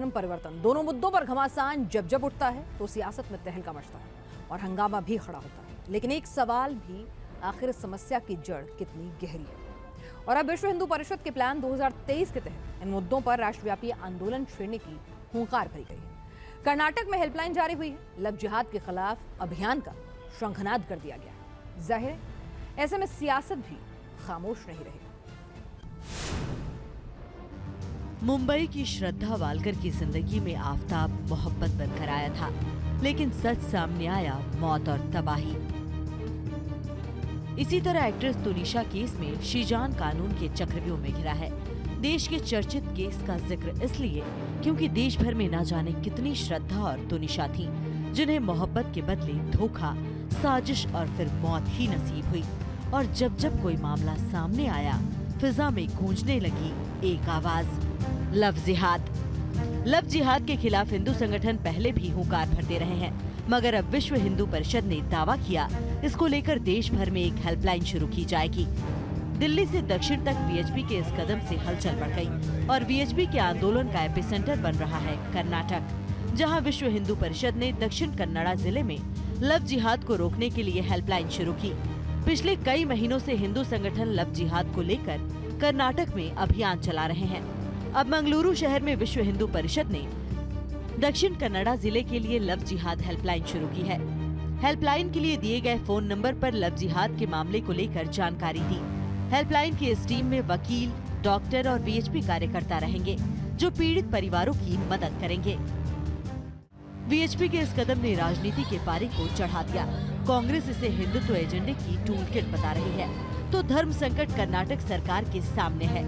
धर्म परिवर्तन, दोनों मुद्दों पर घमासान जब उठता है तो सियासत में तहलका मचता है और हंगामा भी खड़ा होता है। लेकिन एक सवाल भी, आखिर समस्या की जड़ कितनी गहरी है? और अब विश्व हिंदू परिषद के प्लान 2023 के तहत इन मुद्दों पर राष्ट्रव्यापी आंदोलन छेड़ने की हुंकार भरी गई है। कर्नाटक में हेल्पलाइन जारी हुई है। लव जिहाद के खिलाफ अभियान का शंखनाद कर दिया गया है। जाहिर है, ऐसे में सियासत भी खामोश नहीं रहेगी। मुंबई की श्रद्धा वालकर की जिंदगी में आफताब मोहब्बत बनकर आया था, लेकिन सच सामने आया मौत और तबाही। इसी तरह एक्ट्रेस तुनिशा केस में शीजान कानून के चक्रव्यूह में घिरा है। देश के चर्चित केस का जिक्र इसलिए क्योंकि देश भर में न जाने कितनी श्रद्धा और तुनिशा थीं, जिन्हें मोहब्बत के बदले धोखा, साजिश और फिर मौत ही नसीब हुई। और जब जब कोई मामला सामने आया, फिजा में गूंजने लगी एक आवाज, लव जिहाद। लव जिहाद के खिलाफ हिंदू संगठन पहले भी हुंकार भरते रहे हैं, मगर अब विश्व हिंदू परिषद ने दावा किया, इसको लेकर देश भर में एक हेल्पलाइन शुरू की जाएगी। दिल्ली से दक्षिण तक वीएचपी के इस कदम से हलचल बढ़ गई और वीएचपी के आंदोलन का एपिसेंटर बन रहा है कर्नाटक, जहां विश्व हिंदू परिषद ने दक्षिण कन्नड़ा जिले में लव जिहाद को रोकने के लिए हेल्पलाइन शुरू की। पिछले कई महीनों से हिंदू संगठन लव जिहाद को लेकर कर्नाटक में अभियान चला रहे हैं। अब मंगलुरु शहर में विश्व हिंदू परिषद ने दक्षिण कन्नड़ा जिले के लिए लव जिहाद हेल्पलाइन शुरू की है। हेल्पलाइन के लिए दिए गए फोन नंबर पर लव जिहाद के मामले को लेकर जानकारी दी। हेल्पलाइन की इस टीम में वकील, डॉक्टर और वीएचपी कार्यकर्ता रहेंगे, जो पीड़ित परिवारों की मदद करेंगे। वीएचपी के इस कदम ने राजनीति के पारे को चढ़ा दिया। कांग्रेस इसे हिंदुत्व एजेंडे की टूल किट बता रही है, तो धर्म संकट कर्नाटक सरकार के सामने है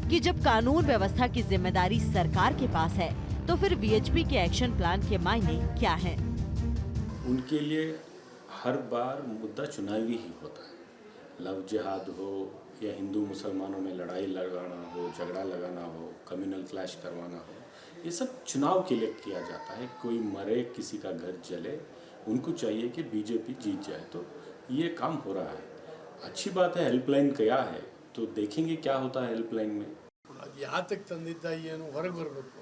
कि जब कानून व्यवस्था की जिम्मेदारी सरकार के पास है, तो फिर वीएचपी के एक्शन प्लान के मायने क्या हैं? उनके लिए हर बार मुद्दा चुनावी ही होता है। लव जिहाद हो या हिंदू मुसलमानों में लड़ाई लगाना हो, झगड़ा लगाना हो, कम्युनल क्लैश करवाना हो, ये सब चुनाव के लिए किया जाता है। कोई मरे, किसी का घर जले, उनको चाहिए कि बीजेपी जीत जाए, तो ये काम हो रहा है। अच्छी बात है। हेल्पलाइन क्या है तो देखेंगे क्या होता है हेल्पलाइन में। ಯಾತಕ್ಕೆ ತಂದಿದ್ದ ಏನು ಹೊರಗೆ ಬರಬೇಕು,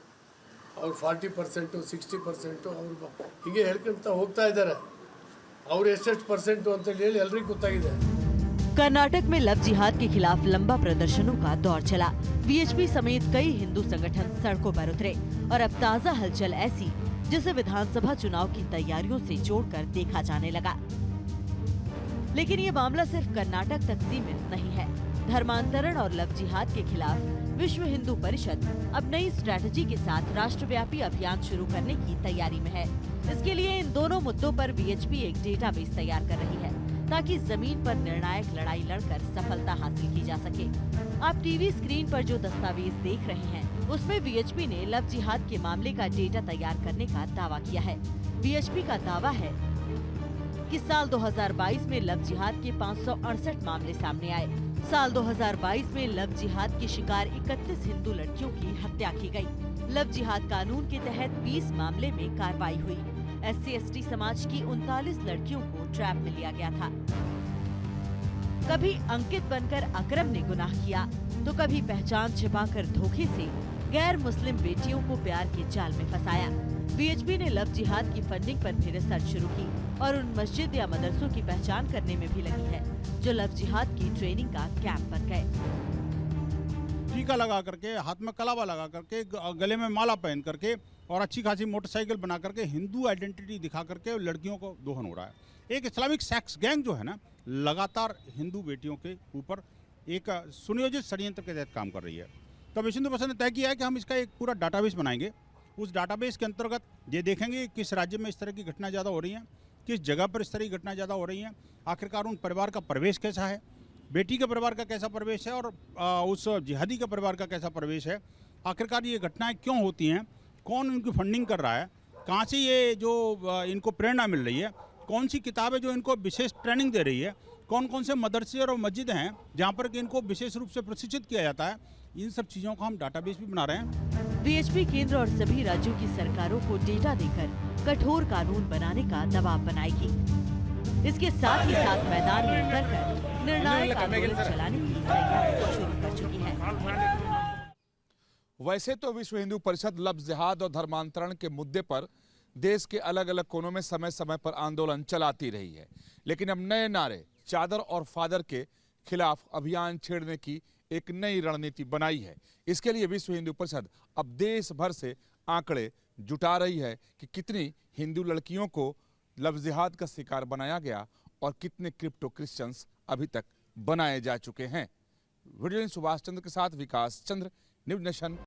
ಅವ್ರು 40% 60% ಅವ್ರು ಹೀಗೆ ಹೇಳ್ಕೊಂತ ಹೋಗ್ತಾ ಇದ್ದಾರೆ, ಅವ್ರು ಎಷ್ಟು % ಅಂತ ಹೇಳಿ ಎಲ್ಲರಿಗೂ ಗೊತ್ತಾಗಿದೆ। कर्नाटक में लव जिहाद के खिलाफ लंबा प्रदर्शनों का दौर चला। वीएचपी समेत कई हिंदू संगठन सड़कों पर उतरे और अब ताज़ा हलचल ऐसी जिसे विधानसभा चुनाव की तैयारियों से जोड़कर देखा जाने लगा। लेकिन ये मामला सिर्फ कर्नाटक तक सीमित नहीं है। धर्मांतरण और लव जिहाद के खिलाफ विश्व हिंदू परिषद अब नई स्ट्रैटेजी के साथ राष्ट्रव्यापी अभियान शुरू करने की तैयारी में है। इसके लिए इन दोनों मुद्दों पर वीएचपी एक डेटाबेस तैयार कर रही है, ताकि जमीन पर निर्णायक लड़ाई लड़कर सफलता हासिल की जा सके। आप टीवी स्क्रीन पर जो दस्तावेज देख रहे हैं, उसमें वीएचपी ने लव जिहाद के मामले का डेटा तैयार करने का दावा किया है। वीएचपी का दावा है कि साल 2022 में लव जिहाद के 568 मामले सामने आए। साल 2022 में लव जिहाद की शिकार 31 हिंदू लड़कियों की हत्या की गई। लव जिहाद कानून के तहत 20 मामले में कार्रवाई हुई। SC/ST समाज की 39 लड़कियों को ट्रैप में लिया गया था। कभी अंकित बनकर अकरम ने गुनाह किया, तो कभी पहचान छिपाकर धोखे से गैर मुस्लिम बेटियों को प्यार के जाल में फंसाया। वीएचपी ने लव जिहाद की फंडिंग पर भी रिसर्च शुरू की और उन मस्जिद या मदरसों की पहचान करने में भी लगी है, जो लव जिहाद की ट्रेनिंग का कैंप बन गए। टीका लगा करके, हाथ में कलावा लगा करके, गले में माला पहन करके और अच्छी खासी मोटरसाइकिल बना करके हिंदू आइडेंटिटी दिखा करके लड़कियों को दोहन हो रहा है। एक इस्लामिक सेक्स गैंग जो है ना, लगातार हिंदू बेटियों के ऊपर एक सुनियोजित षड्यंत्र के तहत काम कर रही है। तो विश्व हिंदू परिषद ने तय किया है कि हम इसका एक पूरा डाटाबेस बनाएंगे। उस डाटाबेस के अंतर्गत ये देखेंगे किस राज्य में इस तरह की घटना ज़्यादा हो रही हैं, किस जगह पर इस तरह की घटना ज़्यादा हो रही हैं, आखिरकार उन परिवार का प्रवेश कैसा है, बेटी के परिवार का कैसा प्रवेश है और उस जिहादी के परिवार का कैसा प्रवेश है, आखिरकार ये घटनाएं क्यों होती हैं, कौन इनकी फंडिंग कर रहा है, कहाँ से ये जो इनको प्रेरणा मिल रही है, कौन सी किताबें जो इनको विशेष ट्रेनिंग दे रही है, कौन कौन से मदरसे और मस्जिद हैं जहाँ पर कि इनको विशेष रूप से प्रशिक्षित किया जाता है। इन सब चीज़ों का हम डाटाबेस भी बना रहे हैं। वीएचपी केंद्र और सभी राज्यों की सरकारों को डेटा देकर कठोर कानून बनाने का दबाव बनाएगी। इसके साथ ही साथ मैदान में उतरकर निर्णायक आंदोलन चलाने की तैयारी शुरू कर चुकी है। वैसे तो विश्व हिंदू परिषद लफ्ज़ जिहाद और धर्मांतरण के मुद्दे पर देश के अलग अलग कोनों में समय समय पर आंदोलन चलाती रही है, लेकिन अब नए नारे, चादर और फादर के खिलाफ अभियान छेड़ने की एक नई रणनीति बनाई है। इसके लिए विश्व हिंदू परिषद अब देश भर से आंकड़े जुटा रही है कि कितनी हिंदू लड़कियों को लफ्ज़ जिहाद का शिकार बनाया गया और कितने क्रिप्टो क्रिश्चियंस अभी तक बनाए जा चुके हैं। वीडियो सुभाष चंद्र के साथ विकास चंद्र, न्यूज़ नेशन,